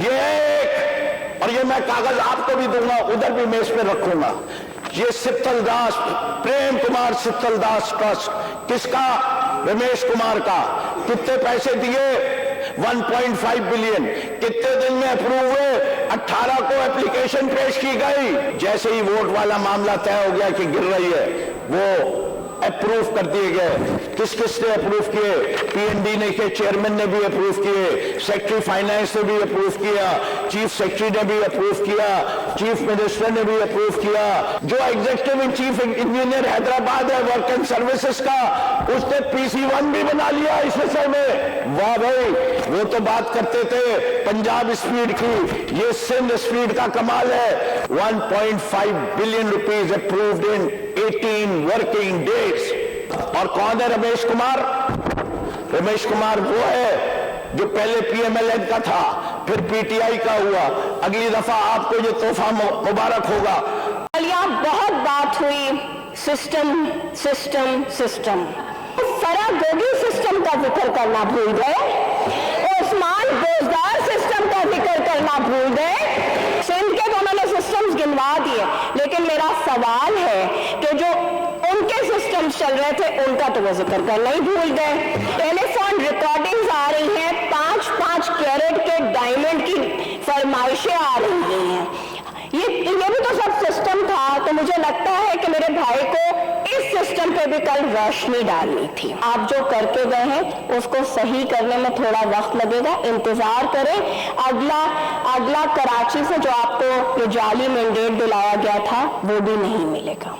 ये और ये मैं कागज आपको भी दूंगा, उधर भी मेज पे रखूंगा। ये शीतल दास, प्रेम कुमार शीतल दास ट्रस्ट, किसका? रमेश कुमार का। कितने पैसे दिए? 1.5 बिलियन। कितने दिन में अप्रूव हुए? 18 को एप्लीकेशन पेश की गई। जैसे ही वोट वाला मामला तय हो गया कि गिर रही है, वो अप्रूव कर दिए गए। किस किस ने अप्रूव किए? पीएनडी ने के चेयरमैन ने भी अप्रूव किए, सेक्रेटरी फाइनेंस ने भी अप्रूव किया, चीफ सेक्रेटरी ने भी अप्रूव किया, चीफ मिनिस्टर ने भी अप्रूव किया। जो executive in chief engineer Hyderabad है वर्क एंड सर्विसेज का, उसने PC1 भी बना लिया इस विषय में। वाह भाई, वो तो बात करते थे पंजाब स्पीड की, ये सिंध स्पीड का कमाल है। 1.5 billion rupees approved in 18 working days. और कौन है रमेश कुमार? रमेश कुमार वो है जो पहले PMLN का था, फिर PTI का हुआ। अगली दफा आपको ये तोहफा मुबारक होगा। बहुत बात हुई system system system, Farah Gogi system का जिक्र करना भूल गए, उस्मान बोजदार सिस्टम का जिक्र करना भूल गए। सिंध के तो उन्होंने सिस्टम्स गिनवा दिए, लेकिन मेरा सवाल है कि जो उनके सिस्टम्स चल रहे थे उनका तो वो जिक्र करना ही भूल गए। टेलीफोन रिकॉर्डिंग्स आ रही हैं, 5-5 कैरेट के डायमंड की फरमाइशें आ रही हैं। ये भी तो सब सिस्टम था। तो मुझे लगता है कि मेरे भाई को इस सिस्टम पे भी कल रोशनी डालनी थी। आप जो करके गए हैं उसको सही करने में थोड़ा वक्त लगेगा, इंतजार करें। अगला कराची से जो आपको ये जाली मैंडेट दिलाया गया था वो भी नहीं मिलेगा।